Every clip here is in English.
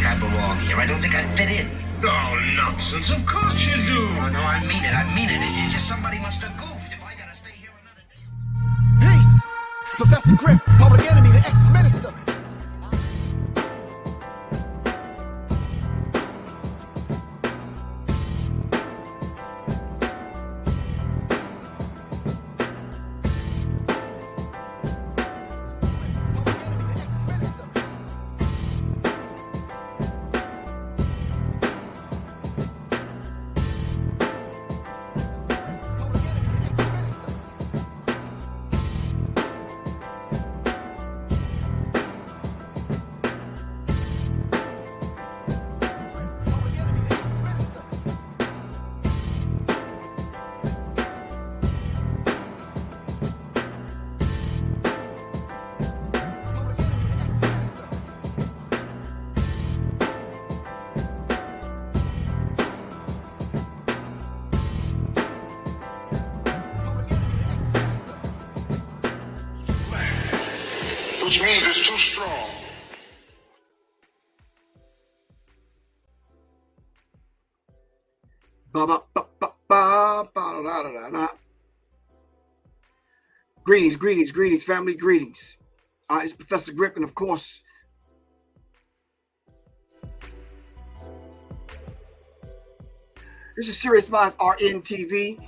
think I belong here. I don't think I fit in. Oh, nonsense. Of course you do. Oh, no, I mean it. I mean it. It's just somebody must have goofed if I gotta stay here another day. Peace! It's Professor Griff, Public Enemy, the ex-minister. Which means it's too strong. Greetings, family, greetings. It's Professor Griff, and of course, this is Serious Minds RNTV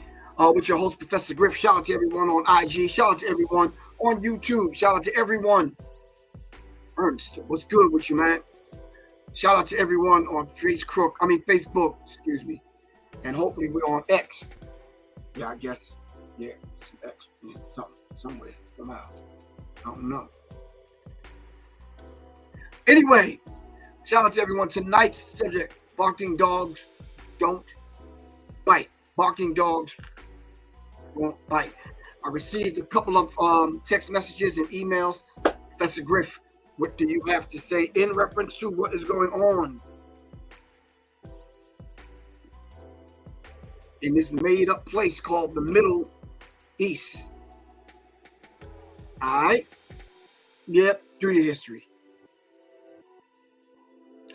with your host, Professor Griff. Shout out to everyone on IG. Shout out to everyone on YouTube. Shout out to everyone. Ernst, what's good with you, man? Shout out to everyone on Facebook, excuse me. And hopefully we're on X. Yeah, I guess. Yeah, X. Yeah, somewhere, somehow. I don't know. Anyway, shout out to everyone. Tonight's subject, barking dogs don't bite. Barking dogs won't bite. I received a couple of text messages and emails. Professor Griff, what do you have to say in reference to what is going on in this made-up place called the Middle East? All right. Yep, do your history.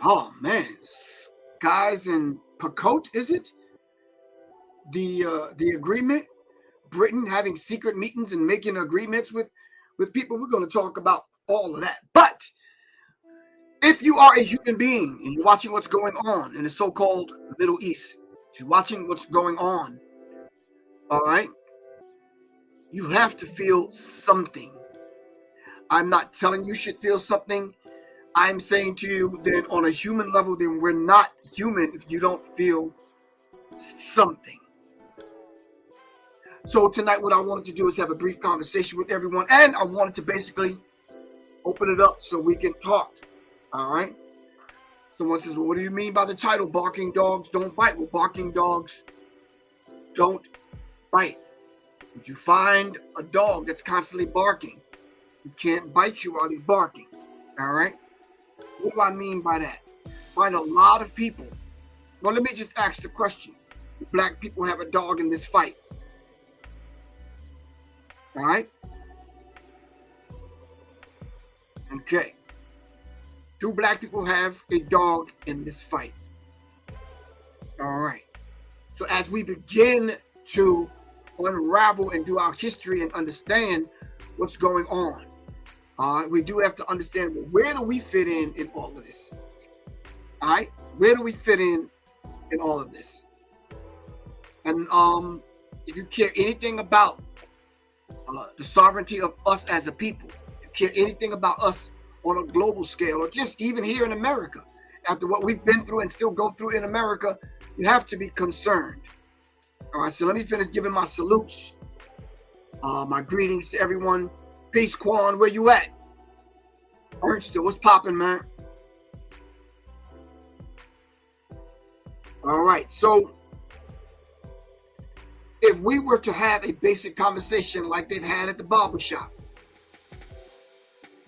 Oh, man. Skies and Pakot, is it? The agreement? Britain having secret meetings and making agreements with people. We're going to talk about all of that. But if you are a human being and you're watching what's going on in the so-called Middle East, if you're watching what's going on, all right, you have to feel something. I'm not telling you should feel something. I'm saying to you that on a human level, then we're not human if you don't feel something. So tonight, what I wanted to do is have a brief conversation with everyone, and I wanted to basically open it up so we can talk. All right. Someone says, well, what do you mean by the title, Barking Dogs Don't Bite? Well, barking dogs don't bite. If you find a dog that's constantly barking, he can't bite you while he's barking. All right. What do I mean by that? Find a lot of people. Well, let me just ask the question. Do black people have a dog in this fight? All right. Okay. Do black people have a dog in this fight? All right. So as we begin to unravel and do our history and understand what's going on, we do have to understand, well, where do we fit in all of this? All right. Where do we fit in all of this? And if you care anything about the sovereignty of us as a people, if you care anything about us on a global scale, or just even here in America, after what we've been through and still go through in America, you have to be concerned. All right, so let me finish giving my salutes, my greetings to everyone. Peace, Quan, where you at? Ernst, what's popping, man? All right, so if we were to have a basic conversation like they've had at the barbershop,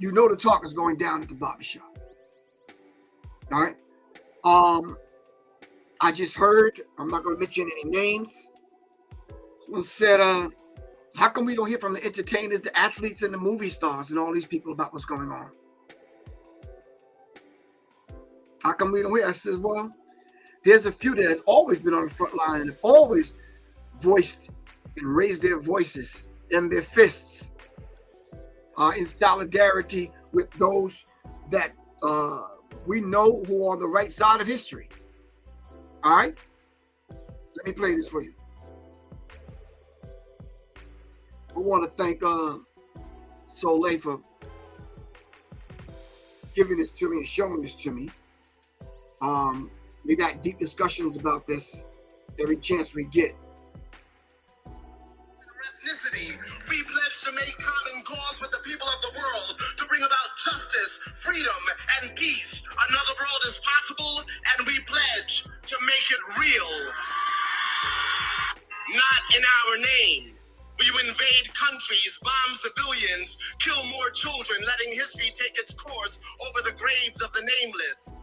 you know the talk is going down at the barbershop. All right. I just heard, I'm not going to mention any names. Someone said, how come we don't hear from the entertainers, the athletes, and the movie stars and all these people about what's going on? How come we don't hear? I says, well, there's a few that has always been on the front line and have always voiced and raised their voices and their fists in solidarity with those that we know who are on the right side of history. All right? Let me play this for you. I want to thank Soleil for giving this to me and showing this to me. We got deep discussions about this every chance we get. Ethnicity, we pledge to make common cause with the people of the world to bring about justice, freedom, and peace. Another world is possible, and we pledge to make it real. Not in our name. You invade countries, bomb civilians, kill more children, letting history take its course over the graves of the nameless.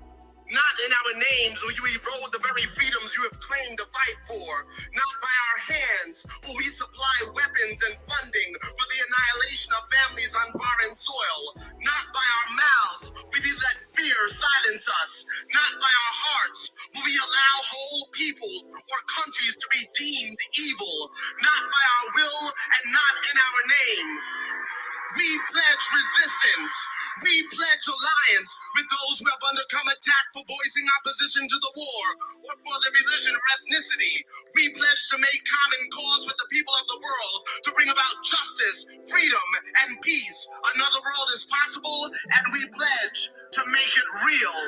Not in our names will you erode the very freedoms you have claimed to fight for. Not by our hands will we supply weapons and funding for the annihilation of families on foreign soil. Not by our mouths will we let fear silence us. Not by our hearts will we allow whole peoples or countries to be deemed evil. Not by our will and not in our name. We pledge resistance. We pledge alliance with those who have undergone attack for voicing opposition to the war or for their religion or ethnicity. We pledge to make common cause with the people of the world to bring about justice, freedom, and peace. Another world is possible, and we pledge to make it real.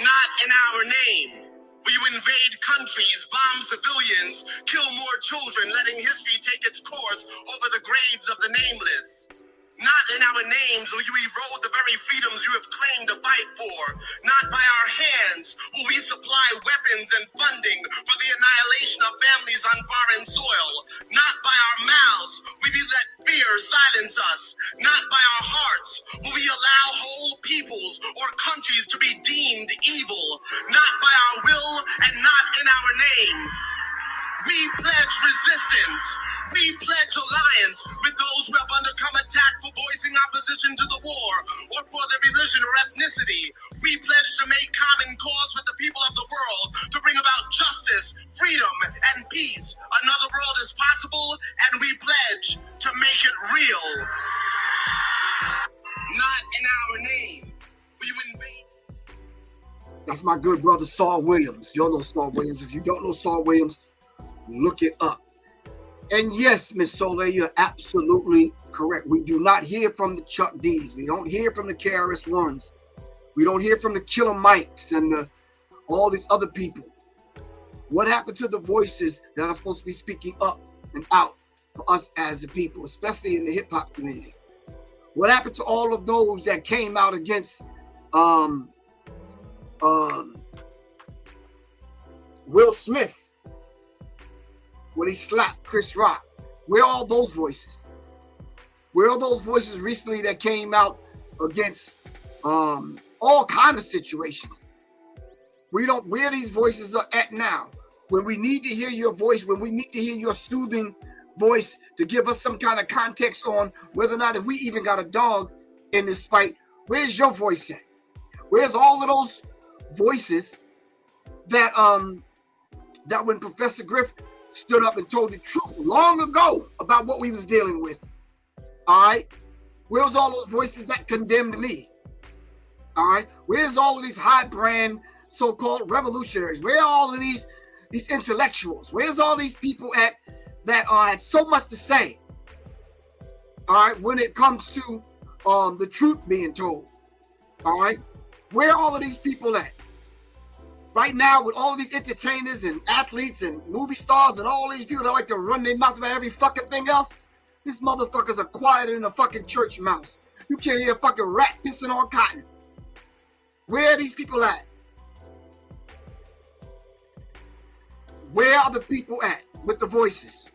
Not in our name. Will you invade countries, bomb civilians, kill more children, letting history take its course over the graves of the nameless? Not in our names will you erode the very freedoms you have claimed to fight for. Not by our hands will we supply weapons and funding for the annihilation of families on foreign soil. Not by our mouths will we let fear silence us. Not by our hearts will we allow whole peoples or countries to be deemed evil. Not by our will and not in our name. We pledge resistance. We pledge alliance with those who have undergone attack for voicing opposition to the war or for their religion or ethnicity. We pledge to make common cause with the people of the world to bring about justice, freedom, and peace. Another world is possible, and we pledge to make it real. Not in our name. Will you invade? That's my good brother Saul Williams. You all know Saul Williams. If you don't know Saul Williams, look it up. And yes, Miss Soleil, you're absolutely correct. We do not hear from the Chuck D's. We don't hear from the KRS-Ones. We don't hear from the Killer Mikes and all these other people. What happened to the voices that are supposed to be speaking up and out for us as a people, especially in the hip-hop community? What happened to all of those that came out against Will Smith when he slapped Chris Rock? Where are all those voices? Where are those voices recently that came out against all kind of situations? Where these voices are at now? When we need to hear your voice, when we need to hear your soothing voice to give us some kind of context on whether or not if we even got a dog in this fight, where's your voice at? Where's all of those voices that that when Professor Griff stood up and told the truth long ago about what we was dealing with? All right, where's all those voices that condemned me? All right, where's all of these high brand so-called revolutionaries? Where are all of these intellectuals? Where's all these people at that had so much to say? All right, when it comes to the truth being told. All right, where are all of these people at? Right now, with all these entertainers and athletes and movie stars and all these people that like to run their mouth about every fucking thing else, these motherfuckers are quieter than a fucking church mouse. You can't hear a fucking rat pissing on cotton. Where are these people at? Where are the people at with the voices?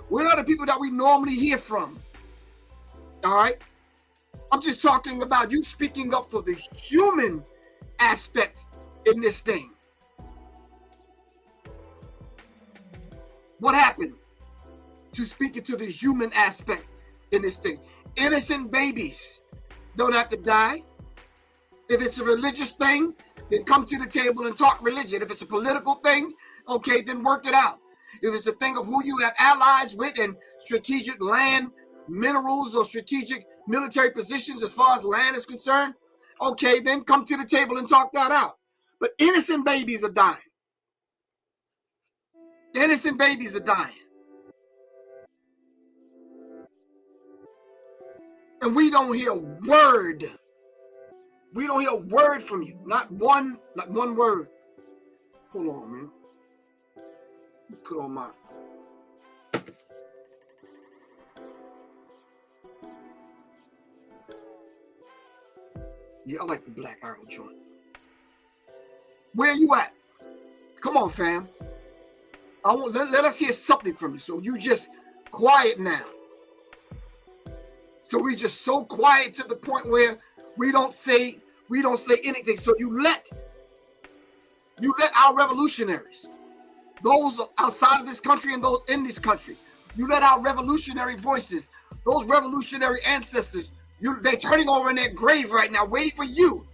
Where are the people that we normally hear from? All right? I'm just talking about you speaking up for the human aspect in this thing. What happened to speaking to the human aspect in this thing? Innocent babies don't have to die. If it's a religious thing, then come to the table and talk religion. If it's a political thing, okay, then work it out. If it's a thing of who you have allies with and strategic land, minerals, or strategic military positions as far as land is concerned, okay, then come to the table and talk that out. But innocent babies are dying. Innocent babies are dying. And we don't hear a word. We don't hear a word from you. Not one word. Hold on, man. Put on my... Yeah, I like the Black Arrow joint. Where you at? Come on, fam. Let us hear something from you. So you just quiet now. So we just so quiet to the point where we don't say anything. So you let our revolutionaries, those outside of this country and those in this country, you let our revolutionary voices, those revolutionary ancestors, they're turning over in their grave right now, waiting for you,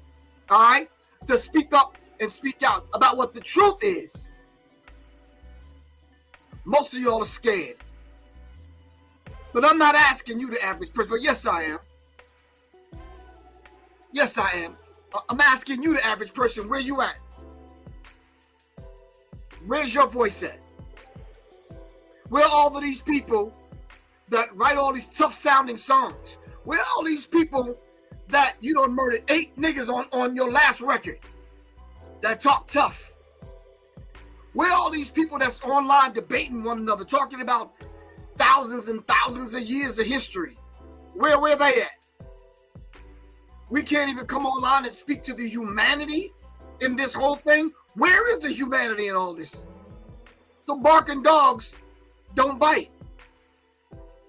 all right, to speak up and speak out about what the truth is. Most of y'all are scared. But I'm not asking you, the average person, but yes, I am. Yes, I am. I'm asking you, the average person, where you at? Where's your voice at? Where are all of these people that write all these tough-sounding songs? Where are all these people that you done murdered 8 niggas on your last record that talk tough? Where are all these people that's online debating one another, talking about thousands and thousands of years of history? Where they at? We can't even come online and speak to the humanity in this whole thing. Where is the humanity in all this? So barking dogs don't bite.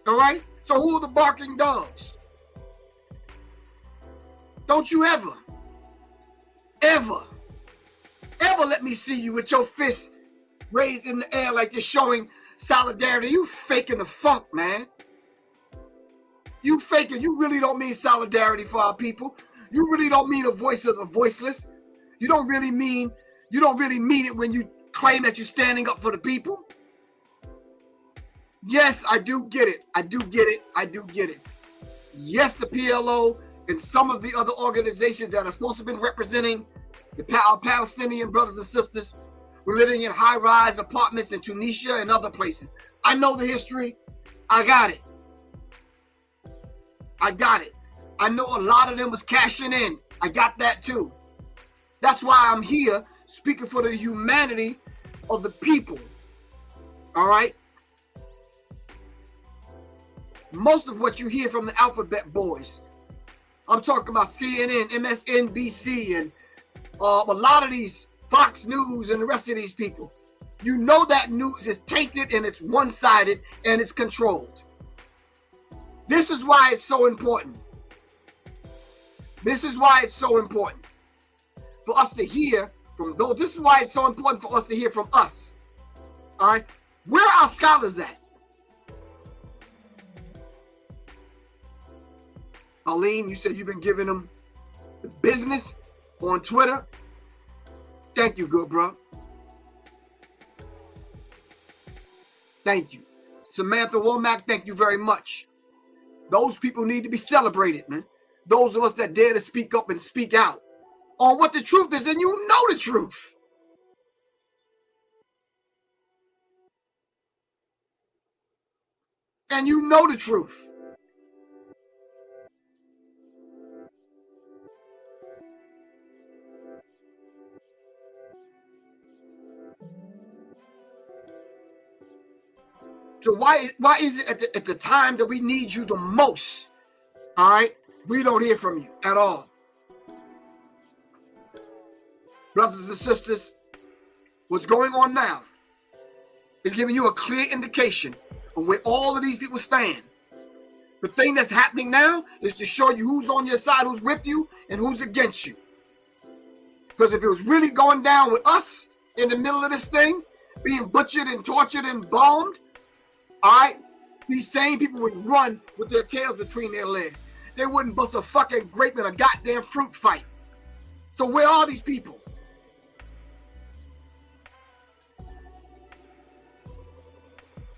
All right? So who are the barking dogs? Don't you ever let me see you with your fist raised in the air like you're showing solidarity. You faking the funk, man. You faking. You really don't mean solidarity for our people. You really don't mean a voice of the voiceless. You don't really mean it when you claim that you're standing up for the people. Yes, I do get it. I do get it. Yes, the PLO and some of the other organizations that are supposed to have been representing our Palestinian brothers and sisters were living in high-rise apartments in Tunisia and other places. I know the history. I got it. I know a lot of them was cashing in. I got that too. That's why I'm here speaking for the humanity of the people. All right? Most of what you hear from the alphabet boys, I'm talking about CNN, MSNBC, and a lot of these Fox News and the rest of these people. You know that news is tainted and it's one-sided and it's controlled. This is why it's so important. This is why it's so important for us to hear from those. This is why it's so important for us to hear from us. All right? Where are our scholars at? Aline, you said you've been giving them the business on Twitter. Thank you, good bro. Thank you. Samantha Womack, thank you very much. Those people need to be celebrated, man. Those of us that dare to speak up and speak out on what the truth is, and you know the truth. And you know the truth. So why is it at the time that we need you the most, all right, we don't hear from you at all? Brothers and sisters, what's going on now is giving you a clear indication of where all of these people stand. The thing that's happening now is to show you who's on your side, who's with you, and who's against you. Because if it was really going down with us in the middle of this thing, being butchered and tortured and bombed, all right, these same people would run with their tails between their legs. They wouldn't bust a fucking grape in a goddamn fruit fight. So where are these people?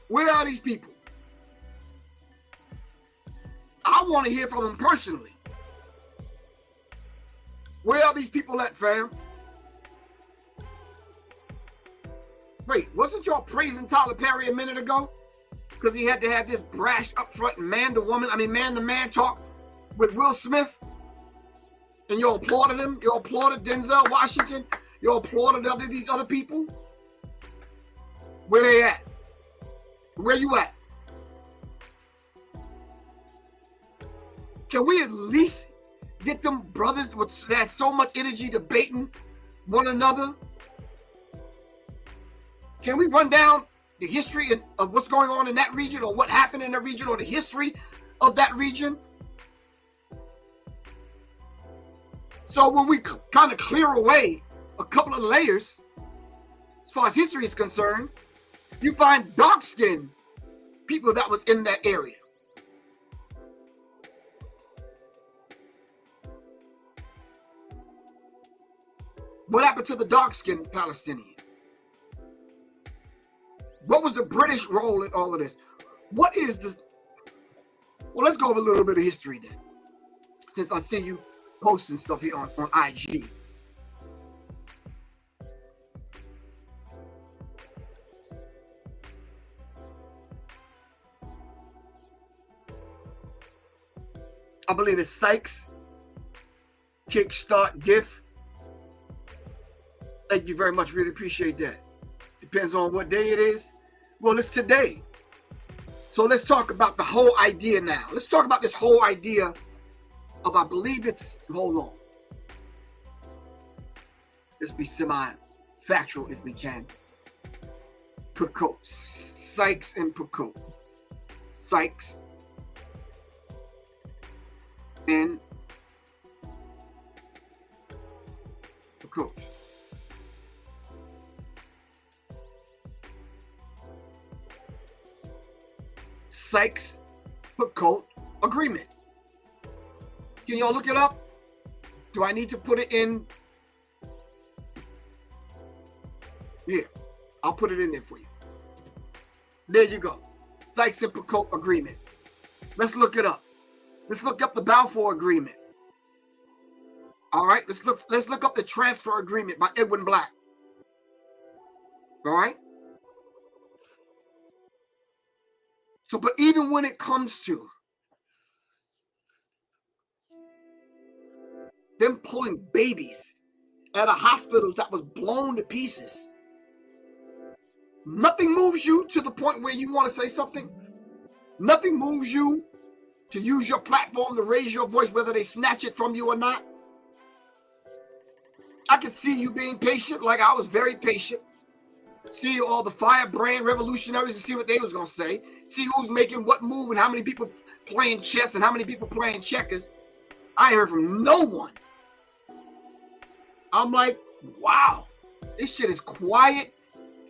Where are these people? I want to hear from them personally. Where are these people at, fam? Wait, wasn't y'all praising Tyler Perry a minute ago? Because he had to have this brash, upfront man-to-man talk with Will Smith? And you applauded him? You applauded Denzel Washington? You applauded these other people? Where they at? Where you at? Can we at least get them brothers that had so much energy debating one another? Can we run down the history of what's going on in that region, or what happened in that region, or the history of that region? So when we kind of clear away a couple of layers, as far as history is concerned, you find dark-skinned people that was in that area. What happened to the dark-skinned Palestinian? What was the British role in all of this? What is this? Well, let's go over a little bit of history then, since I see you posting stuff here on IG. I believe it's Sykes, Kickstart, GIF. Thank you very much. Really appreciate that. Depends on what day it is. Well, it's today. So let's talk about the whole idea now. Let's talk about this whole idea of, I believe it's, hold on. Let's be semi-factual if we can. Picot. Sykes and Picot. Sykes and Picot. Sykes-Picot Agreement. Can y'all look it up? Do I need to put it in? Yeah, I'll put it in there for you. There you go. Sykes-Picot Agreement. Let's look it up. Let's look up the Balfour Agreement. All right, let's look up the Transfer Agreement by Edwin Black. All right. So, but even when it comes to them pulling babies out of hospitals that was blown to pieces, nothing moves you to the point where you want to say something. Nothing moves you to use your platform to raise your voice, whether they snatch it from you or not. I could see you being patient, like I was very patient. See all the firebrand revolutionaries and see what they was going to say. See who's making what move and how many people playing chess and how many people playing checkers. I heard from no one. I'm like, wow, this shit is quiet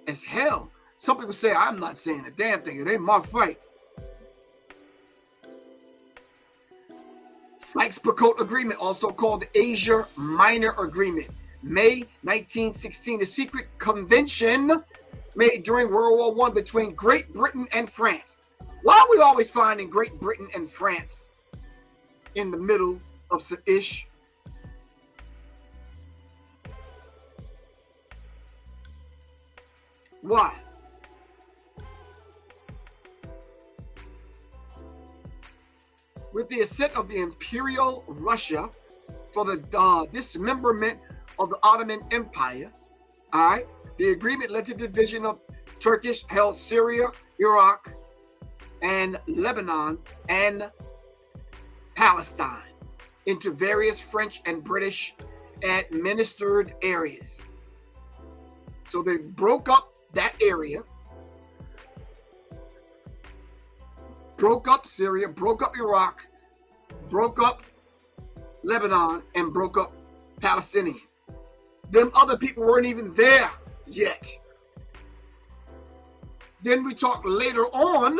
as hell. Some people say, I'm not saying a damn thing. It ain't my fight. Sykes-Picot Agreement, also called the Asia Minor Agreement. May 1916, a secret convention made during World War I between Great Britain and France. Why are we always finding Great Britain and France in the middle of some ish? Why? With the assent of the Imperial Russia for the dismemberment of the Ottoman Empire, all right, the agreement led to the division of Turkish-held Syria, Iraq, and Lebanon and Palestine into various French and British administered areas. So they broke up that area, broke up Syria, broke up Iraq, broke up Lebanon, and broke up Palestinian. Them other people weren't even there yet. Then we talk later on,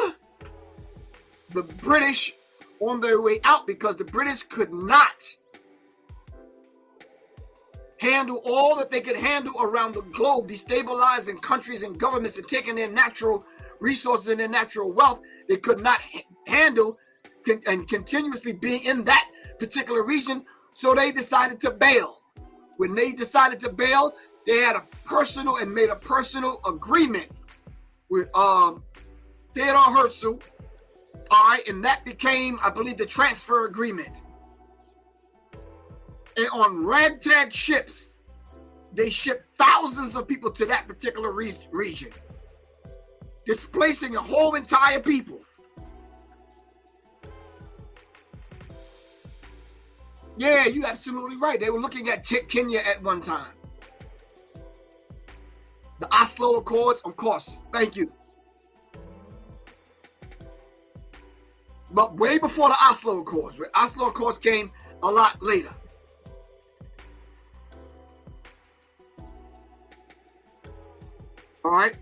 the British on their way out, because the British could not handle all that they could handle around the globe, destabilizing countries and governments and taking their natural resources and their natural wealth. They could not handle and continuously be in that particular region, so they decided to bail. When they decided to bail, they had made a personal agreement with Theodore Herzl, all right, and that became, I believe, the transfer agreement. And on ragtag ships, they shipped thousands of people to that particular region, displacing a whole entire people. Yeah, you're absolutely right. They were looking at Kenya at one time. The Oslo Accords, of course. Thank you. But way before the Oslo Accords. The Oslo Accords came a lot later. All right.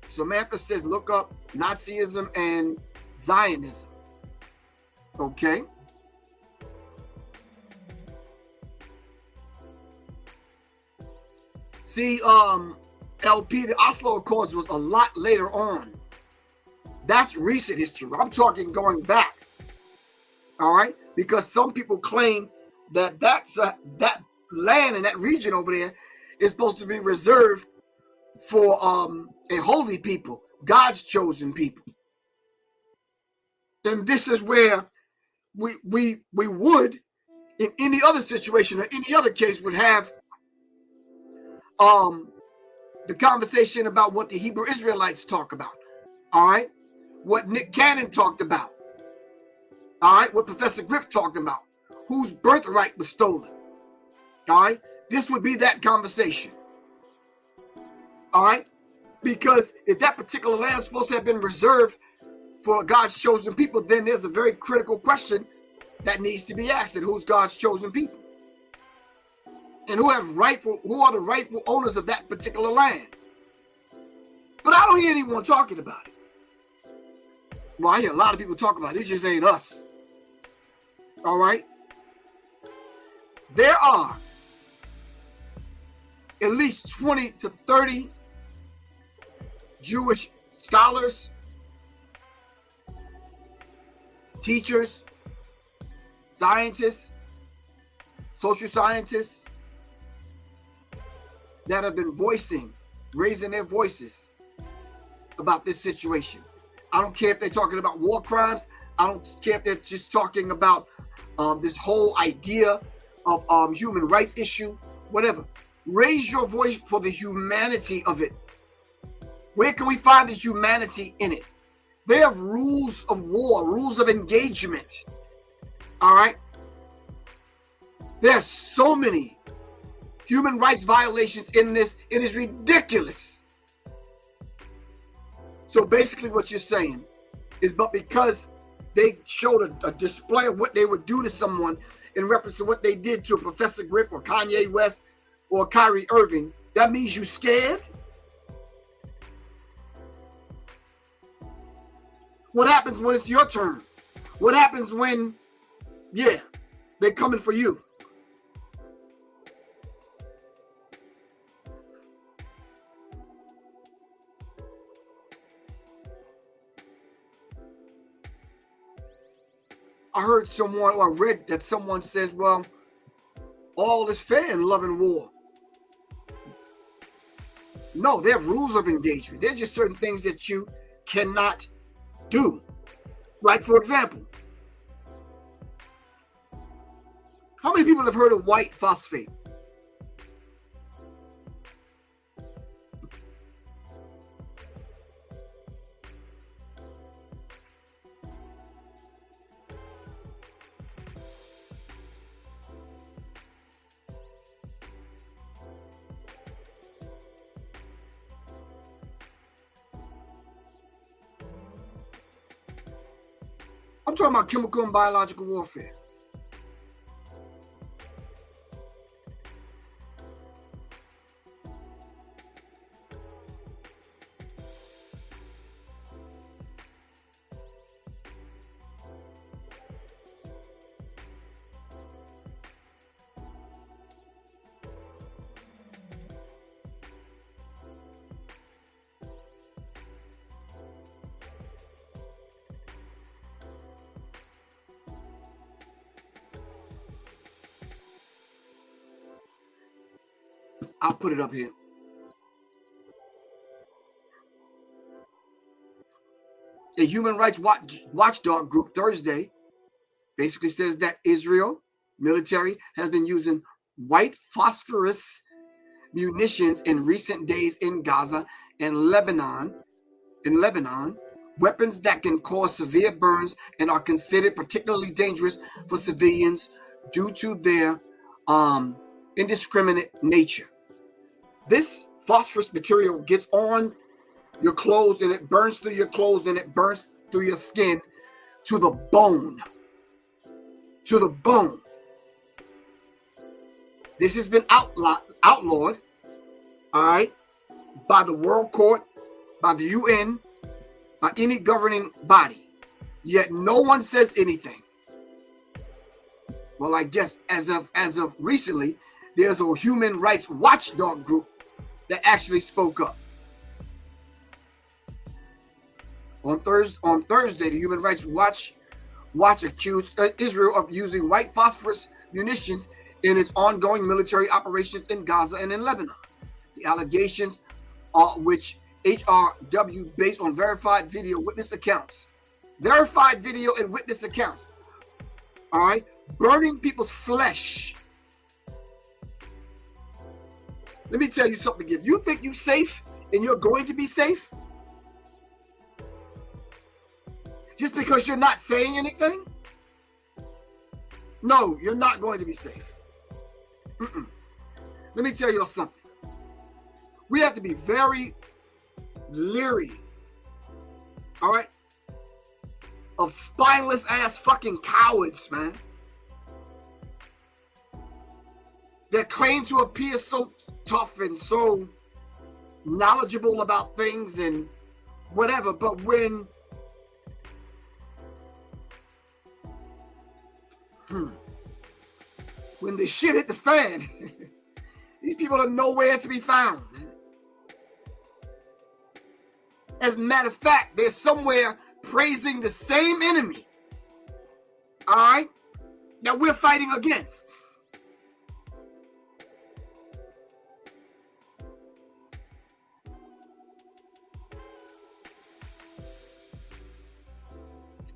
Samantha says, look up Nazism and Zionism. Okay. See, LP, the Oslo Accords was a lot later on. That's recent history. I'm talking going back. All right, because some people claim that that land in that region over there is supposed to be reserved for a holy people, God's chosen people. And this is where we would, in any other situation or any other case, would have the conversation about what the Hebrew Israelites talk about. All right, what Nick Cannon talked about. All right, what Professor Griff talked about, whose birthright was stolen. All right, this would be that conversation. All right, because if that particular land is supposed to have been reserved for God's chosen people, then there's a very critical question that needs to be asked: and who's God's chosen people, and who are the rightful owners of that particular land? But I don't hear anyone talking about it. Well, I hear a lot of people talk about it. It just ain't us. All right. There are at least 20 to 30 Jewish scholars, teachers, scientists, social scientists that have been raising their voices about this situation. I don't care if they're talking about war crimes. I don't care if they're just talking about this whole idea of human rights issue, whatever. Raise your voice for the humanity of it. Where can we find the humanity in it? They have rules of war, rules of engagement. All right. There are so many human rights violations in this. It is ridiculous. So basically what you're saying is, but because they showed a display of what they would do to someone in reference to what they did to Professor Griff or Kanye West or Kyrie Irving, that means you scared? What happens when it's your turn? What happens when, they're coming for you? I heard someone, or I read that someone says, well, all is fair in love and war. No, there are rules of engagement. There's just certain things that you cannot do. Like, for example, how many people have heard of white phosphate? I'm talking about chemical and biological warfare. I'll put it up here. A human rights watchdog group Thursday basically says that Israel military has been using white phosphorus munitions in recent days in Gaza and Lebanon. Weapons that can cause severe burns and are considered particularly dangerous for civilians due to their indiscriminate nature. This phosphorus material gets on your clothes and it burns through your clothes and it burns through your skin to the bone. To the bone. This has been outlawed, all right, by the World Court, by the UN, by any governing body. Yet no one says anything. Well, I guess as of recently, there's a human rights watchdog group that actually spoke up. On Thursday, the Human Rights Watch accused Israel of using white phosphorus munitions in its ongoing military operations in Gaza and in Lebanon. The allegations, which HRW based on verified video witness accounts. Verified video and witness accounts. All right? Burning people's flesh. Let me tell you something. If you think you're safe and you're going to be safe, just because you're not saying anything, no, you're not going to be safe. Let me tell you something. We have to be very leery, all right, of spineless ass fucking cowards, man, that claim to appear so tough and so knowledgeable about things and whatever, but when the shit hit the fan, these people are nowhere to be found. As a matter of fact, they're somewhere praising the same enemy, all right, that we're fighting against.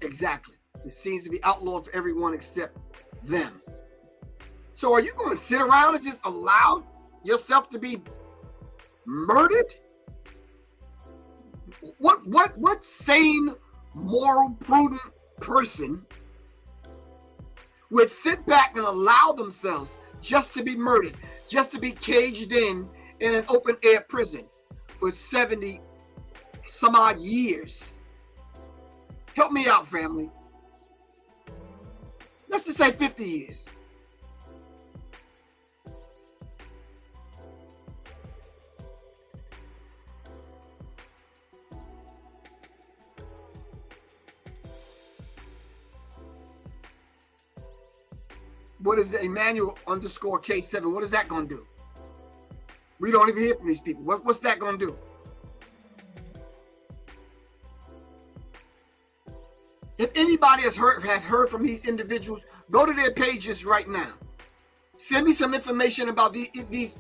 Exactly. It seems to be outlawed for everyone except them. So are you going to sit around and just allow yourself to be murdered? What sane, moral, prudent person would sit back and allow themselves just to be murdered, just to be caged in an open air prison for 70 some odd years? Help me out, family. Let's just say 50 years. What is Emmanuel _ K7? What is that going to do? We don't even hear from these people. What's that going to do? If anybody have heard from these individuals, go to their pages right now. Send me some information about these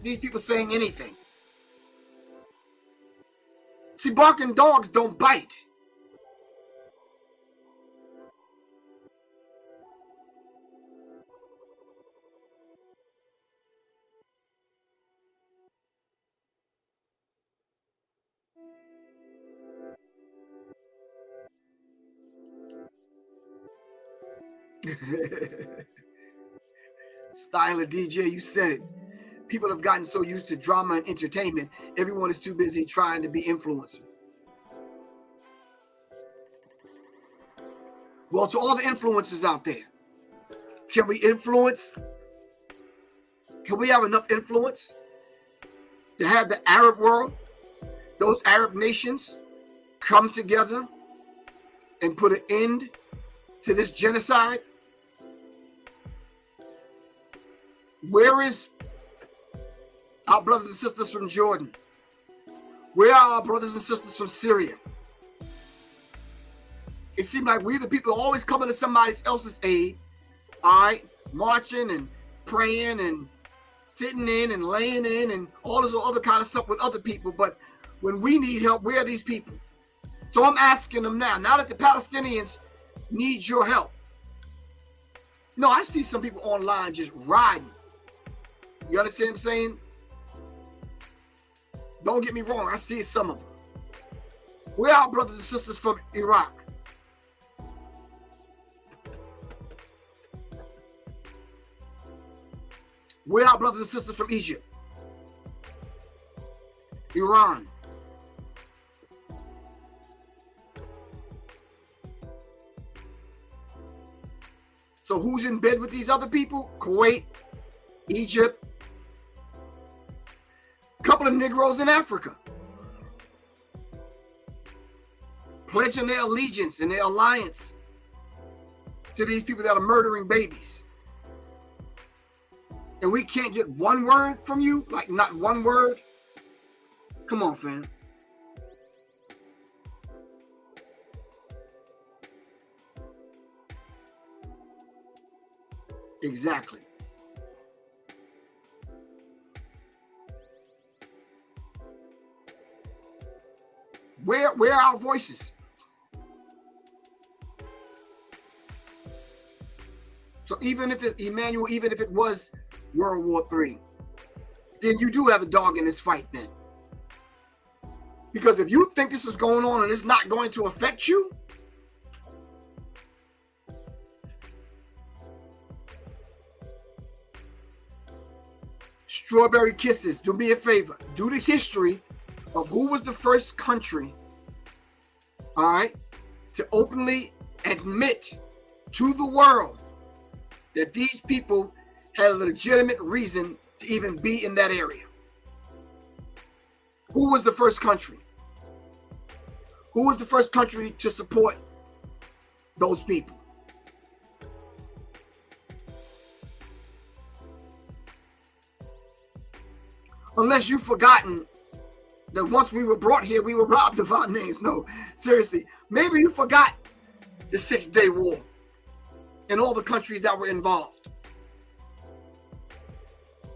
people saying anything. See, barking dogs don't bite. Styler DJ, you said it. People have gotten so used to drama and entertainment, everyone is too busy trying to be influencers. Well, to all the influencers out there, can we influence? Can we have enough influence to have the Arab world, those Arab nations, come together and put an end to this genocide? Where is our brothers and sisters from Jordan? Where are our brothers and sisters from Syria? It seems like we the people are always coming to somebody else's aid, all right, marching and praying and sitting in and laying in and all this other kind of stuff with other people. But when we need help, where are these people? So I'm asking them now that the Palestinians need your help. No, I see some people online just riding. You understand what I'm saying? Don't get me wrong, I see some of them. Where are our brothers and sisters from Iraq? Where are our brothers and sisters from Egypt? Iran? So who's in bed with these other people? Kuwait, Egypt, a couple of Negroes in Africa. Pledging their allegiance and their alliance to these people that are murdering babies. And we can't get one word from you? Like not one word? Come on, fam. Exactly. Where are our voices? So even if it, Emmanuel, even if it was World War III, then you do have a dog in this fight then. Because if you think this is going on and it's not going to affect you, Strawberry Kisses, do me a favor. Do the history of who was the first country, all right, to openly admit to the world that these people had a legitimate reason to even be in that area. Who was the first country? Who was the first country to support those people? Unless you've forgotten that once we were brought here, we were robbed of our names. No, seriously. Maybe you forgot the 6-Day War and all the countries that were involved.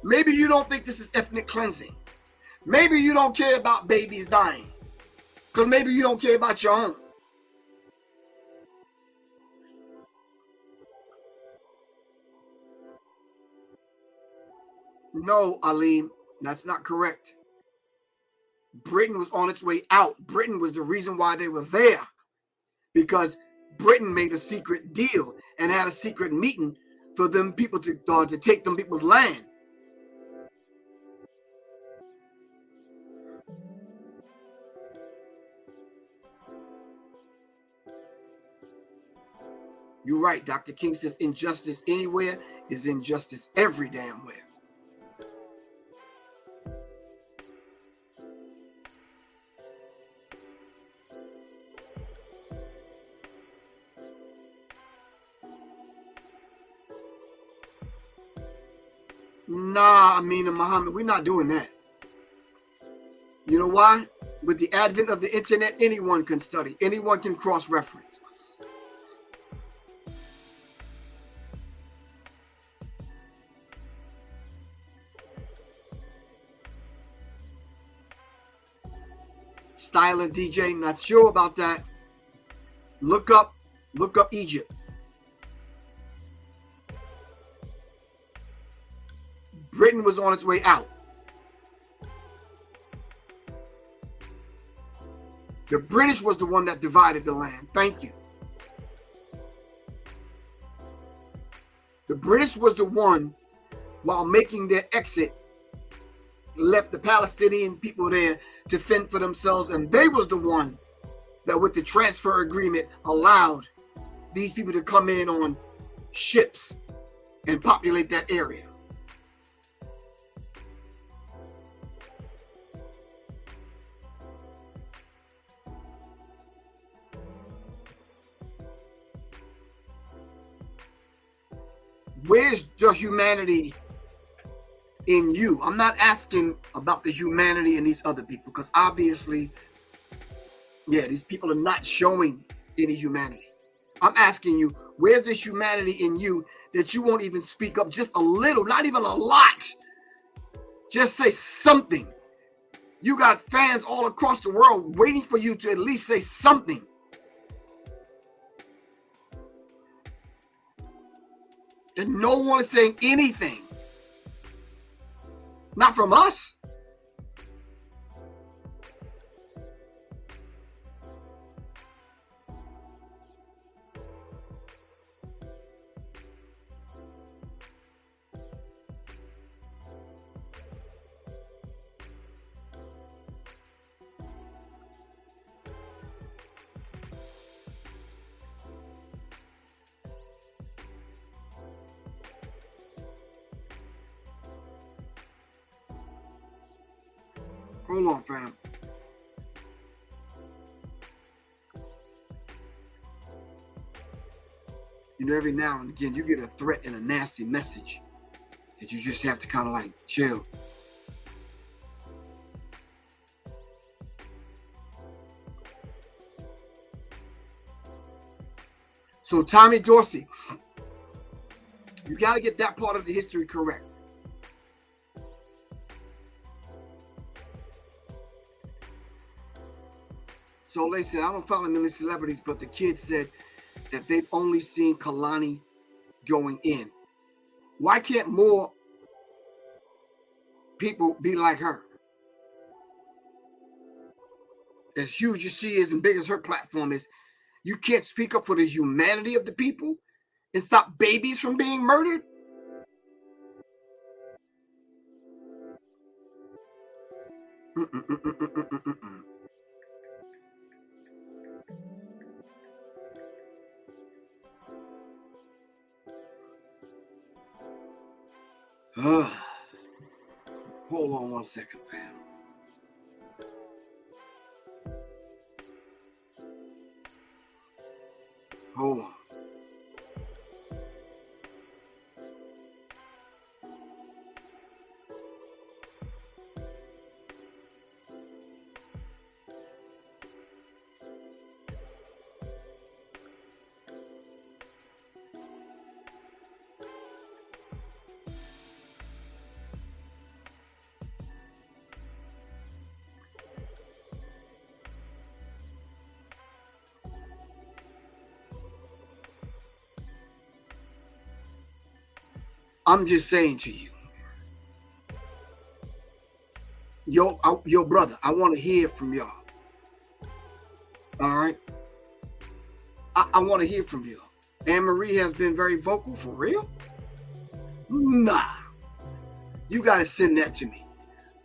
Maybe you don't think this is ethnic cleansing. Maybe you don't care about babies dying because maybe you don't care about your own. No, Alim, that's not correct. Britain was on its way out. Britain was the reason why they were there, because Britain made a secret deal and had a secret meeting for them people to take them people's land. You're right. Dr. King says injustice anywhere is injustice every damn where. Nah, Amina Muhammad, we're not doing that. You know why? With the advent of the internet, anyone can study. Anyone can cross-reference. Styler DJ, not sure about that. Look up Egypt. Britain was on its way out. The British was the one that divided the land. Thank you. The British was the one, while making their exit, left the Palestinian people there to fend for themselves, and they was the one that with the transfer agreement allowed these people to come in on ships and populate that area. Where's the humanity in you? I'm not asking about the humanity in these other people, because obviously, yeah, these people are not showing any humanity. I'm asking you, where's the humanity in you that you won't even speak up just a little, not even a lot, Just say something. You got fans all across the world waiting for you to at least say something. And no one is saying anything. Not from us. Hold on, fam. You know, every now and again, you get a threat and a nasty message that you just have to kind of like chill. So Tommy Dorsey, you got to get that part of the history correct. So they said, I don't follow many celebrities, but the kid said that they've only seen Kalani going in. Why can't more people be like her? As huge as she is and big as her platform is, you can't speak up for the humanity of the people and stop babies from being murdered? Hold on one second, fam. Hold on. I'm just saying to you, your brother, I want to hear from y'all. All right? I want to hear from you. Anne Marie has been very vocal, for real? Nah. You got to send that to me.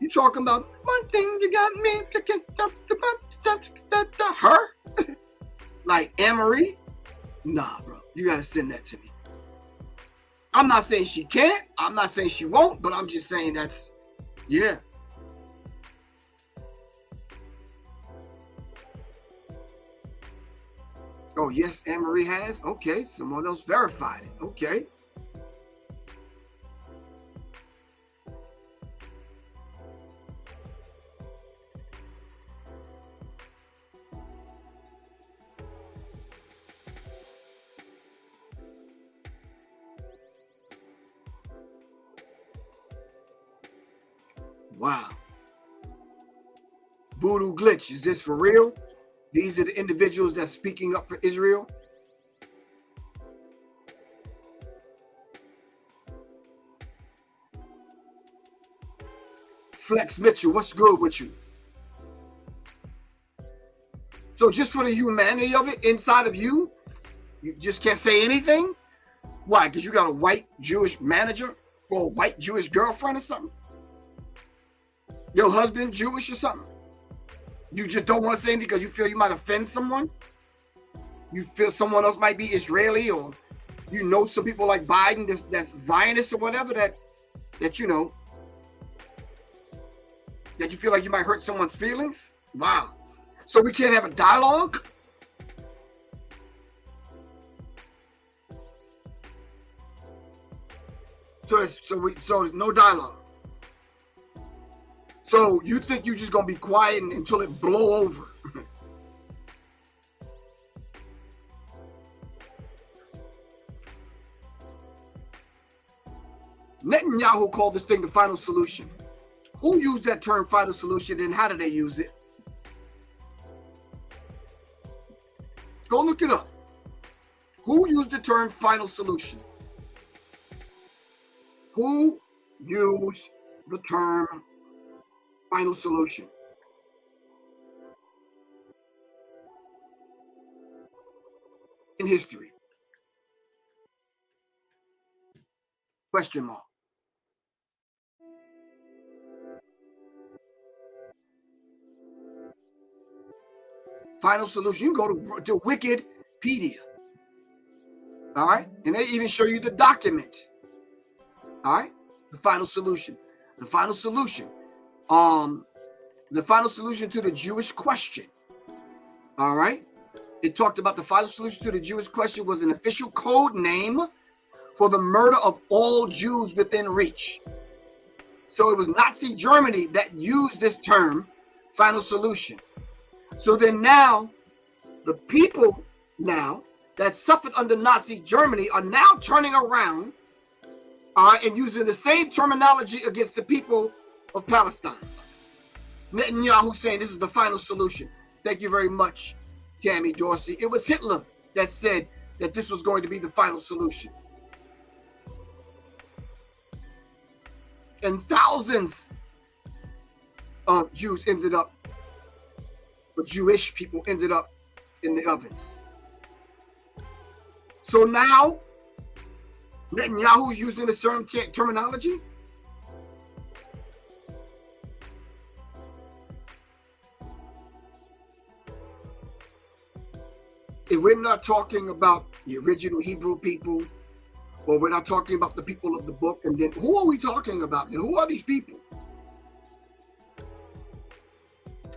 You talking about one thing you got me, her? Like Anne Marie? Nah, bro. You got to send that to me. I'm not saying she can't. I'm not saying she won't, but I'm just saying that's, yeah. Oh, yes, Anne Marie has? Okay, someone else verified it. Okay. Wow. Voodoo Glitch, is this for real? These are the individuals that's speaking up for Israel? Flex Mitchell, what's good with you? So just for the humanity of it inside of you, you just can't say anything? Why? Because you got a white Jewish manager or a white Jewish girlfriend or something? Your husband Jewish or something? You just don't want to say anything because you feel you might offend someone? You feel someone else might be Israeli, or you know some people like Biden that's Zionist or whatever that you know, that you feel like you might hurt someone's feelings? Wow. So we can't have a dialogue? So no dialogue. So you think you're just gonna be quiet until it blow over? Netanyahu called this thing the final solution. Who used that term final solution and how did they use it? Go look it up. Who used the term final solution? Who used the term final solution? In history? Question mark. Final solution. You can go to Wikipedia. All right. And they even show you the document. All right. The final solution. The final solution. The final solution to the Jewish question. All right. It talked about the final solution to the Jewish question was an official code name for the murder of all Jews within reach. So it was Nazi Germany that used this term, final solution. So then now, the people now that suffered under Nazi Germany are now turning around and using the same terminology against the people of Palestine. Netanyahu saying this is the final solution. Thank you very much, Tammy Dorsey. It was Hitler that said that this was going to be the final solution. And thousands of Jews ended up, or Jewish people ended up in the ovens. So now, Netanyahu's using the same terminology. If we're not talking about the original Hebrew people, or we're not talking about the people of the book, and then who are we talking about? And who are these people?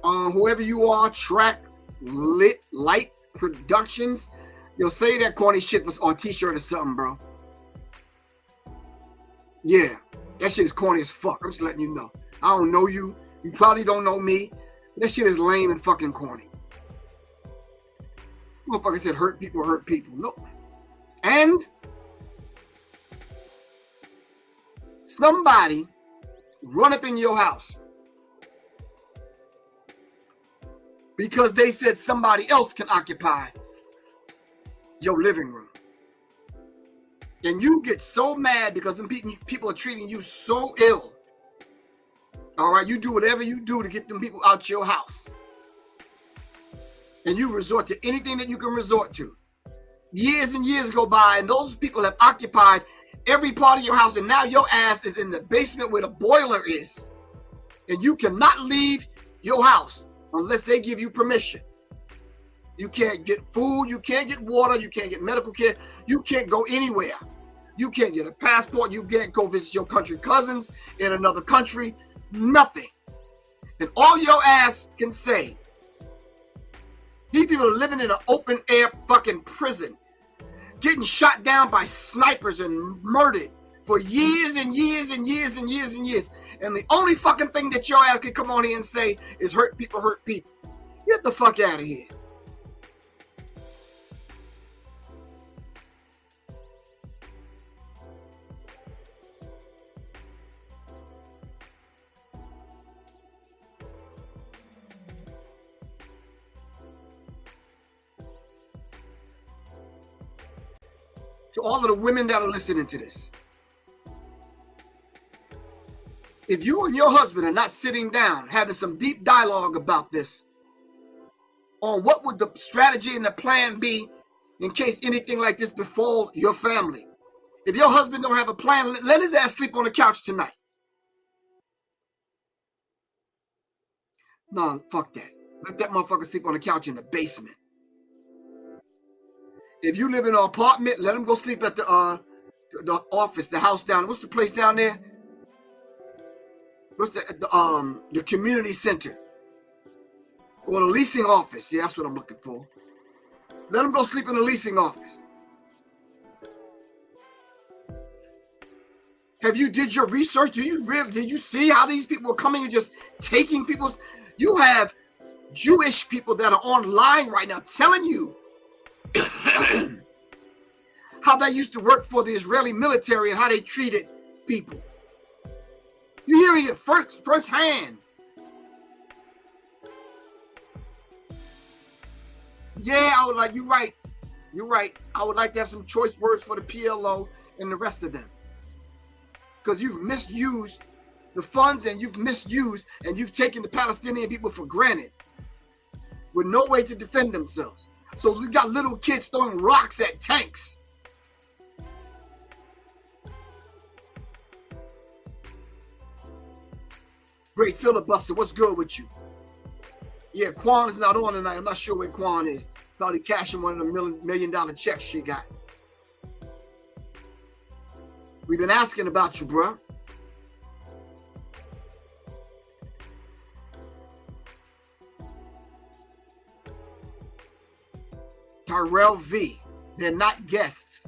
Whoever you are, Track Light Productions, you'll say that corny shit was on a t-shirt or something, bro. Yeah, that shit is corny as fuck. I'm just letting you know. I don't know you. You probably don't know me. That shit is lame and fucking corny. Motherfucker said hurt people hurt people. Nope. And somebody run up in your house because they said somebody else can occupy your living room. And you get so mad because them people are treating you so ill. All right, you do whatever you do to get them people out your house. And you resort to anything that you can resort to. Years and years go by, and those people have occupied every part of your house, and now your ass is in the basement where the boiler is. And you cannot leave your house unless they give you permission. You can't get food, you can't get water, you can't get medical care, you can't go anywhere. You can't get a passport, you can't go visit your country cousins in another country, nothing. And all your ass can say, these people are living in an open air fucking prison, getting shot down by snipers and murdered for years and years and years and years and years. And the only fucking thing that your ass can come on here and say is hurt people hurt people. Get the fuck out of here. To all of the women that are listening to this, if you and your husband are not sitting down having some deep dialogue about this, on what would the strategy and the plan be in case anything like this befall your family. If your husband don't have a plan, let his ass sleep on the couch tonight. No, fuck that. Let that motherfucker sleep on the couch in the basement. If you live in an apartment, let him go sleep at the office, the house down. What's the place down there? What's the community center or the leasing office? Yeah, that's what I'm looking for. Let him go sleep in the leasing office. Have you did your research? Did you see how these people are coming and just taking people's? You have Jewish people that are online right now telling you how they used to work for the Israeli military and how they treated people. You're hearing it first hand. Yeah, I would like, you're right. You're right. I would like to have some choice words for the PLO and the rest of them. Because you've misused the funds and you've taken the Palestinian people for granted with no way to defend themselves. So we got little kids throwing rocks at tanks. Great filibuster, what's good with you? Yeah, Quan is not on tonight. I'm not sure where Quan is. Probably cashing one of the $1 million checks she got. We've been asking about you, bro. Tyrell V. They're not guests.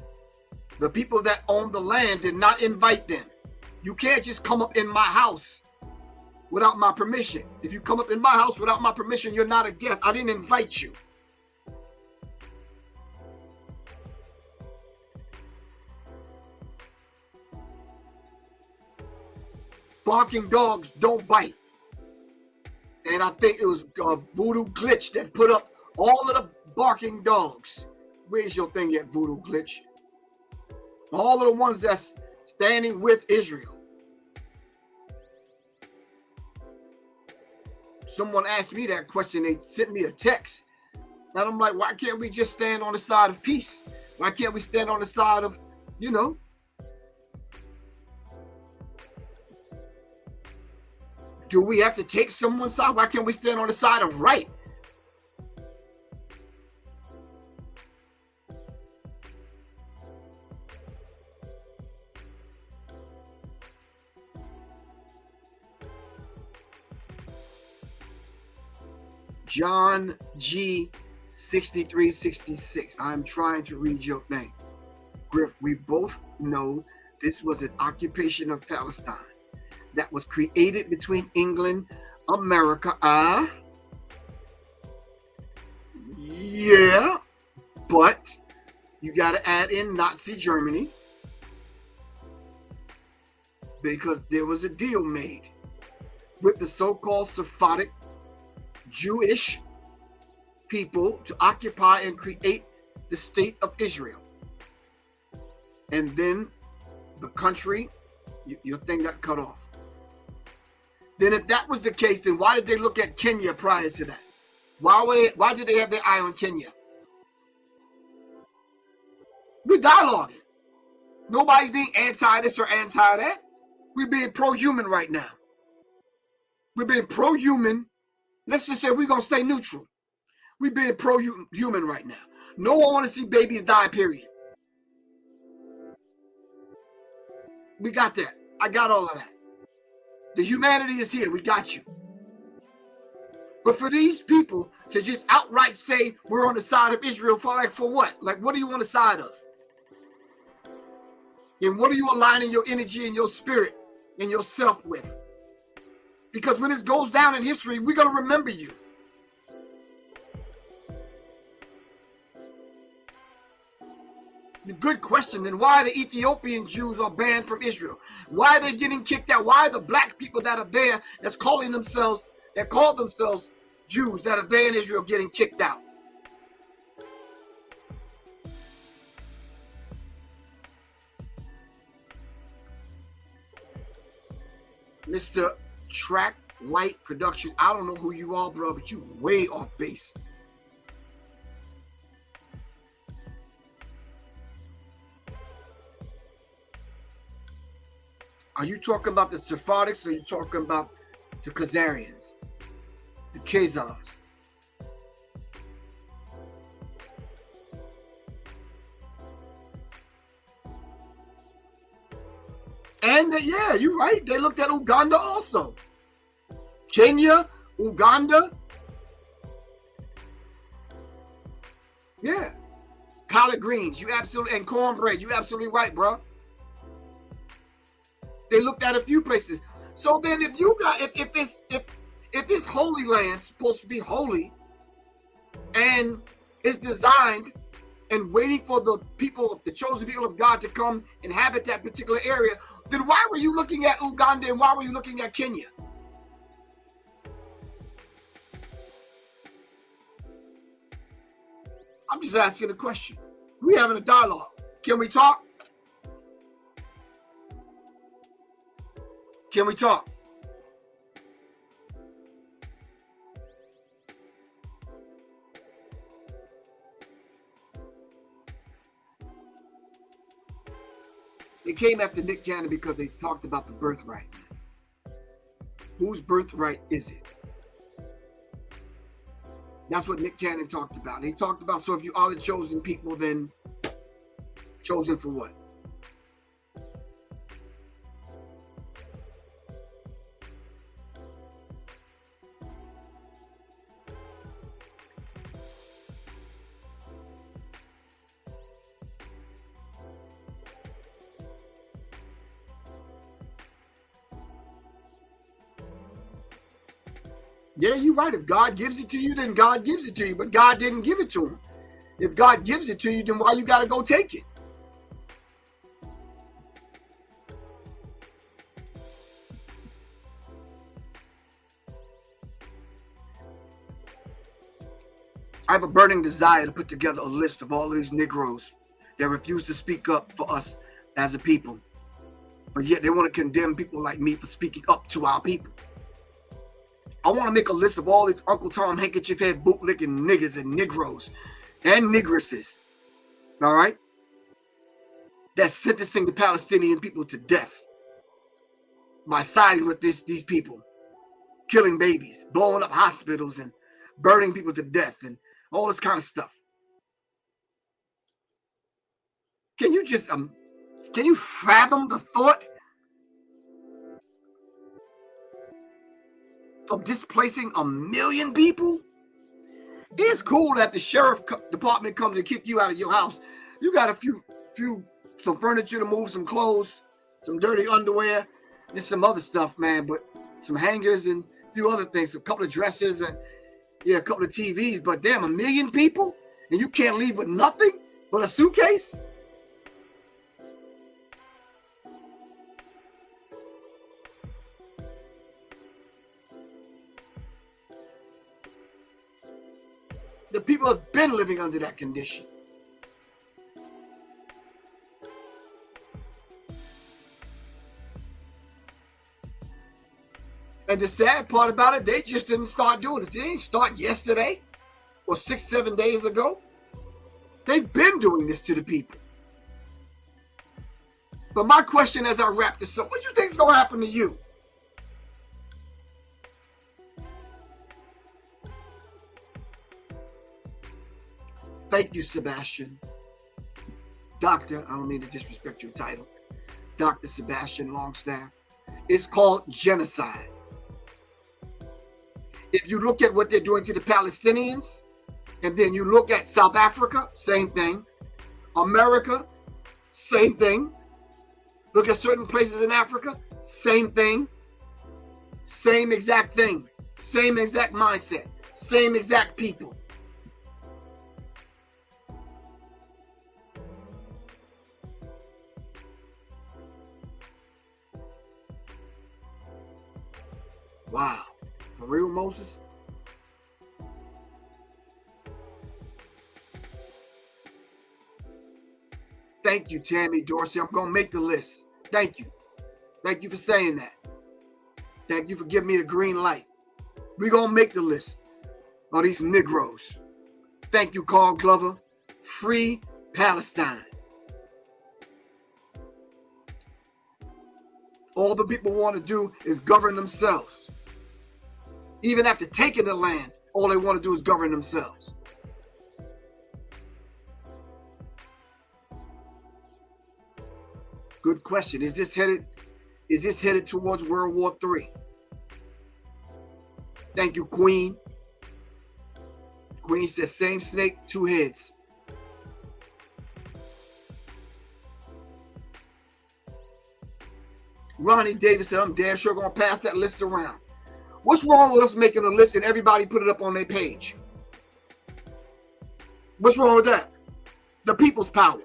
The people that own the land did not invite them. You can't just come up in my house without my permission. If you come up in my house without my permission, you're not a guest. I didn't invite you. Barking dogs don't bite. And I think it was Voodoo Glitch that put up all of the barking dogs. Where's your thing at, Voodoo Glitch? All of the ones that's standing with Israel. Someone asked me that question. They sent me a text. And I'm like, why can't we just stand on the side of peace? Why can't we stand on the side of, you know? Do we have to take someone's side? Why can't we stand on the side of right? John G 6366. I'm trying to read your thing. Griff, we both know this was an occupation of Palestine that was created between England, America. Yeah, but you got to add in Nazi Germany because there was a deal made with the so-called Sephardic Jewish people to occupy and create the state of Israel. And then the country, your thing got cut off. Then if that was the case, then why did they look at Kenya prior to that? Why did they have their eye on Kenya? We're dialoguing. Nobody's being anti this or anti that. We're being pro-human right now. We're being pro-human. Let's just say we're going to stay neutral. We're being pro-human right now. No one wants to see babies die, period. We got that. I got all of that. The humanity is here. We got you. But for these people to just outright say we're on the side of Israel, for what? Like, what are you on the side of? And what are you aligning your energy and your spirit and yourself with? Because when this goes down in history, we're going to remember you. The good question, then why the Ethiopian Jews are banned from Israel? Why are they getting kicked out? Why are the black people that are there, that call themselves Jews that are there in Israel getting kicked out? Mr. Track Light Productions. I don't know who you are, bro, but you way off base. Are you talking about the Sephardics or are you talking about the Khazarians? The Khazars? And yeah, you're right. They looked at Uganda also. Kenya, Uganda. Yeah. Collard greens, you absolutely, and cornbread, you absolutely right, bro. They looked at a few places. So then if you got, if this holy land's supposed to be holy and is designed and waiting for the people, the chosen people of God to come inhabit that particular area, then why were you looking at Uganda and why were you looking at Kenya? I'm just asking a question. We're having a dialogue. Can we talk? Can we talk? They came after Nick Cannon because they talked about the birthright. Whose birthright is it? That's what Nick Cannon talked about. And he talked about, so if you are the chosen people, then chosen for what? Yeah, you're right. If God gives it to you, then God gives it to you. But God didn't give it to him. If God gives it to you, then why you got to go take it? I have a burning desire to put together a list of all of these Negroes that refuse to speak up for us as a people. But yet they want to condemn people like me for speaking up to our people. I want to make a list of all these Uncle Tom handkerchief head bootlicking niggas and Negroes and Negresses, all right, that's sentencing the Palestinian people to death by siding with these people, killing babies, blowing up hospitals and burning people to death and all this kind of stuff. Can you just, can you fathom the thought of displacing 1 million people? It's cool that the sheriff department comes and kick you out of your house. You got some furniture to move, some clothes, some dirty underwear, and some other stuff, man. But some hangers and a few other things, a couple of dresses and a couple of TVs. But damn, 1 million people, and you can't leave with nothing but a suitcase? The people have been living under that condition. And the sad part about it, they just didn't start doing it. They didn't start yesterday or 6-7 days ago. They've been doing this to the people. But my question as I wrap this up, what do you think is going to happen to you? Thank you, Sebastian. Doctor, I don't mean to disrespect your title. Dr. Sebastian Longstaff. It's called genocide. If you look at what they're doing to the Palestinians, and then you look at South Africa, same thing. America, same thing. Look at certain places in Africa, same thing. Same exact thing. Same exact mindset. Same exact people. Wow. For real, Moses? Thank you, Tammy Dorsey. I'm going to make the list. Thank you. Thank you for saying that. Thank you for giving me the green light. We're going to make the list of these Negroes. Thank you, Carl Glover. Free Palestine. All the people want to do is govern themselves. Even after taking the land, all they want to do is govern themselves. Good question. Is this headed towards World War III? Thank you, Queen. Queen says, same snake, two heads. Ronnie Davis said, I'm damn sure going to pass that list around. What's wrong with us making a list and everybody put it up on their page? What's wrong with that? The people's power.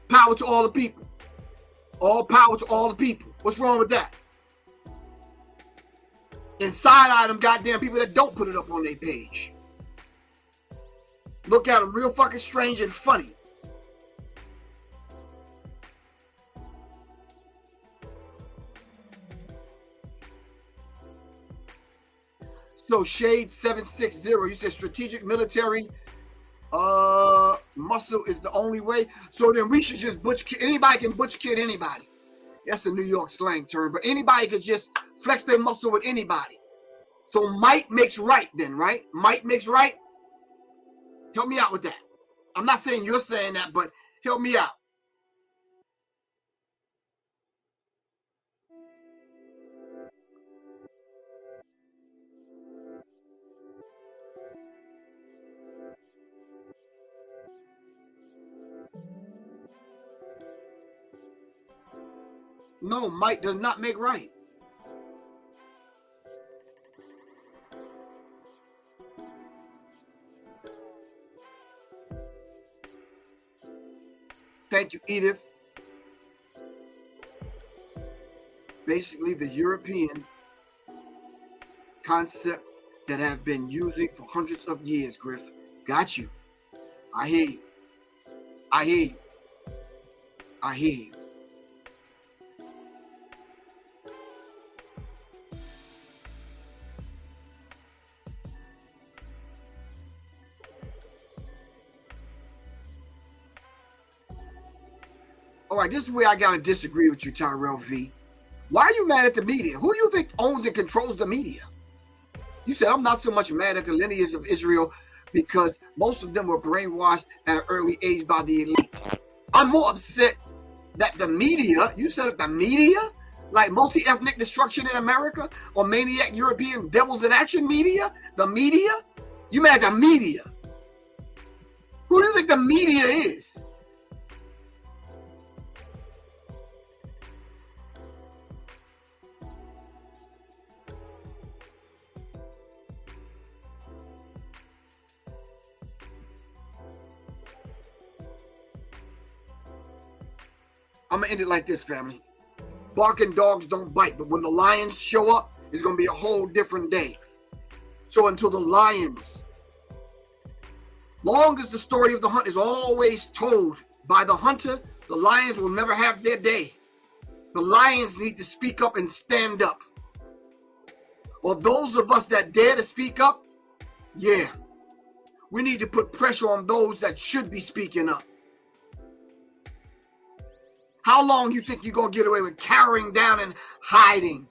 Power to all the people. All power to all the people. What's wrong with that? And side-eye them goddamn people that don't put it up on their page. Look at them real fucking strange and funny. So Shade 760, you said strategic military muscle is the only way. So then we should just butch kid. Anybody can butch kid anybody. That's a New York slang term, but anybody could just flex their muscle with anybody. So might makes right then, right? Might makes right. Help me out with that. I'm not saying you're saying that, but help me out. No, might does not make right. Thank you, Edith. Basically, the European concept that have been using for hundreds of years, Griff. Got you. I hear you. I hear you. I hear you. All right, this is where I got to disagree with you, Tyrell V. Why are you mad at the media? Who do you think owns and controls the media? You said, I'm not so much mad at the lineage of Israel because most of them were brainwashed at an early age by the elite. I'm more upset that the media, you said that the media, like multi-ethnic destruction in America or maniac European devils in action media, the media? You mad at the media? Who do you think the media is? I'm going to end it like this, family. Barking dogs don't bite, but when the lions show up, it's going to be a whole different day. So until the lions, long as the story of the hunt is always told by the hunter, the lions will never have their day. The lions need to speak up and stand up. Or those of us that dare to speak up, yeah, we need to put pressure on those that should be speaking up. How long you think you're going to get away with cowering down and hiding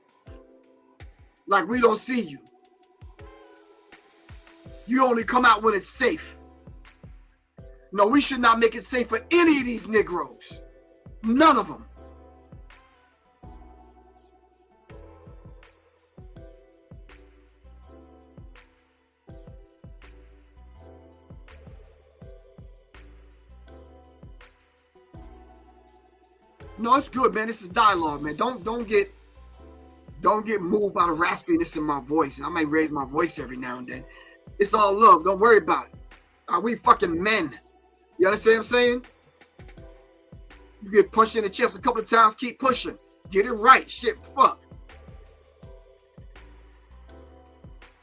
like we don't see you? You only come out when it's safe. No, we should not make it safe for any of these Negroes. None of them. No, it's good, man. This is dialogue, man. Don't get moved by the raspiness in my voice. And I might raise my voice every now and then. It's all love. Don't worry about it. We fucking men. You understand what I'm saying? You get punched in the chest a couple of times, keep pushing. Get it right. Shit, fuck.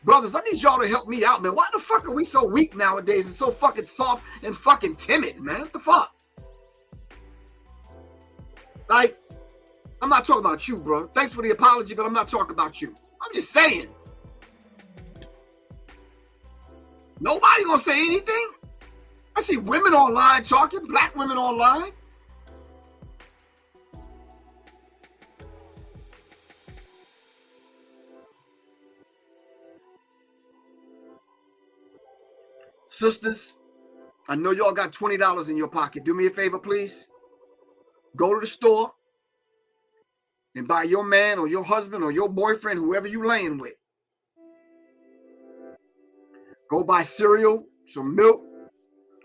Brothers, I need y'all to help me out, man. Why the fuck are we so weak nowadays and so fucking soft and fucking timid, man? What the fuck? Like, I'm not talking about you, bro. Thanks for the apology, but I'm not talking about you. I'm just saying. Nobody gonna say anything? I see women online talking, black women online. Sisters, I know y'all got $20 in your pocket. Do me a favor, please. Go to the store and buy your man or your husband or your boyfriend, whoever you laying with. Go buy cereal, some milk,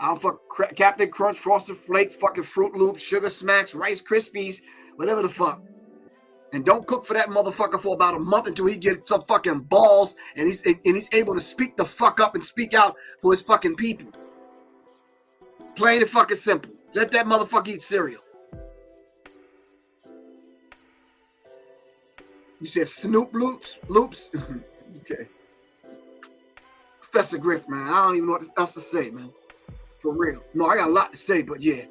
Alpha Captain Crunch, Frosted Flakes, fucking Fruit Loops, Sugar Smacks, Rice Krispies, whatever the fuck. And don't cook for that motherfucker for about a month until he gets some fucking balls and he's able to speak the fuck up and speak out for his fucking people. Plain and fucking simple. Let that motherfucker eat cereal. You said Snoop Loops? Okay. Professor Griff, man. I don't even know what else to say, man. For real. No, I got a lot to say, but yeah.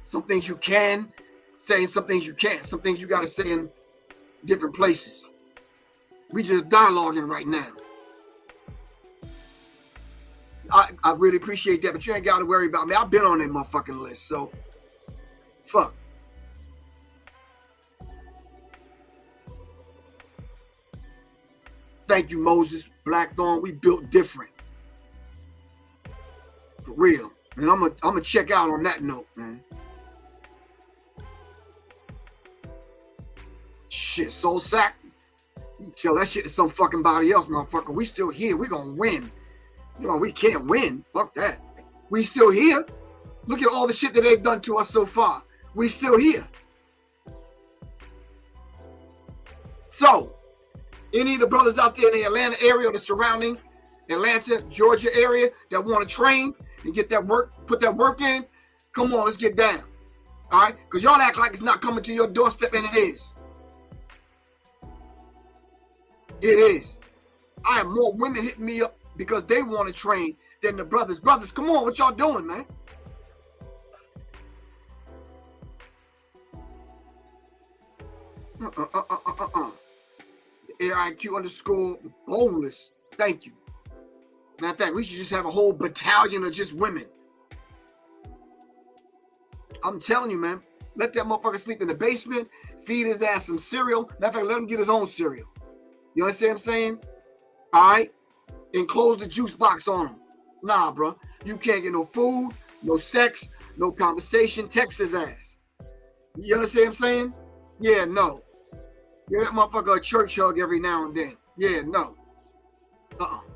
Some things you can say and some things you can't. Some things you got to say in different places. We just dialoguing right now. I really appreciate that, but you ain't got to worry about me. I've been on that motherfucking list, so fuck. Thank you, Moses. Blackthorn, we built different. For real. And I'm gonna check out on that note, man. Shit, Soul Sack. You tell that shit to some fucking body else, motherfucker. We still here. We gonna win. You know, we can't win. Fuck that. We still here. Look at all the shit that they've done to us so far. We still here. So, any of the brothers out there in the Atlanta area or the surrounding Atlanta, Georgia area that want to train and get that work, put that work in, come on, let's get down. All right? Because y'all act like it's not coming to your doorstep, and it is. It is. I have more women hitting me up because they want to train than the brothers. Brothers, come on, what y'all doing, man? AIQ underscore the boneless. Thank you. Matter of fact, we should just have a whole battalion of just women. I'm telling you, man. Let that motherfucker sleep in the basement. Feed his ass some cereal. Matter of fact, let him get his own cereal. You understand what I'm saying? All right? And close the juice box on him. Nah, bro. You can't get no food, no sex, no conversation. Text his ass. You understand what I'm saying? Yeah, no. Give that motherfucker a church hug every now and then. Yeah, no.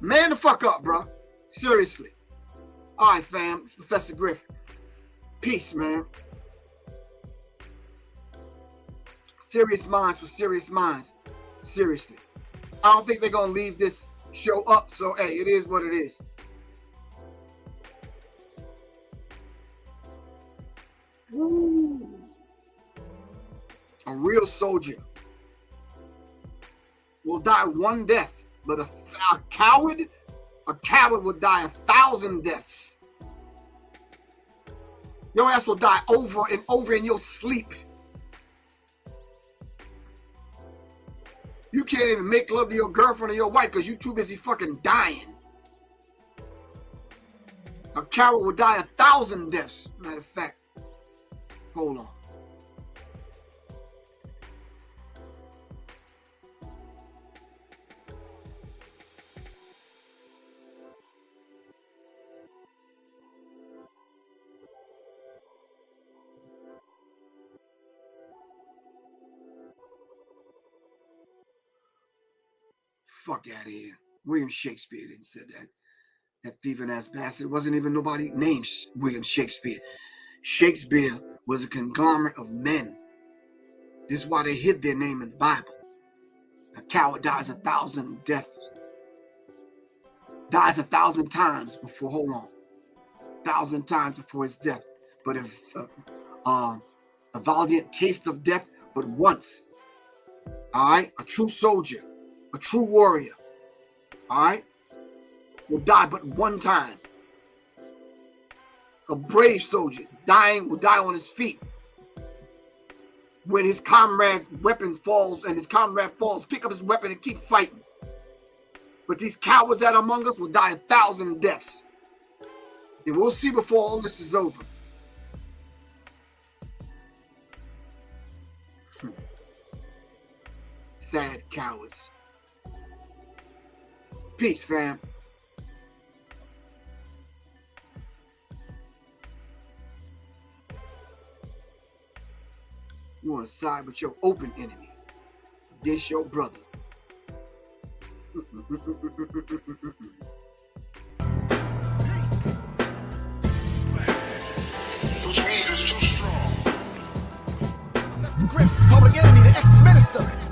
Man the fuck up, bro. Seriously. All right, fam. It's Professor Griff. Peace, man. Serious minds for serious minds. Seriously. I don't think they're going to leave this show up, so, hey, it is what it is. Ooh. A real soldier will die one death, but a coward will die 1,000 deaths. Your ass will die over and over in your sleep. You can't even make love to your girlfriend or your wife because you're too busy fucking dying. A coward will die 1,000 deaths. Matter of fact, hold on. Fuck out of here. William Shakespeare didn't say that. That thieving ass bastard. Wasn't even nobody named William Shakespeare. Shakespeare was a conglomerate of men. This is why they hid their name in the Bible. A coward dies 1,000 deaths. Dies 1,000 times before, hold on. 1,000 times before his death. But if a valiant taste of death but once. All right? A true soldier. A true warrior, all right, will die but one time. A brave soldier will die on his feet. When his comrade weapon falls and his comrade falls, pick up his weapon and keep fighting. But these cowards that are among us will die 1,000 deaths. And we'll see before all this is over. Sad cowards. Peace, fam. You want to side with your open enemy against your brother. Which means it's too strong. That's the Griff, public enemy, the ex-minister.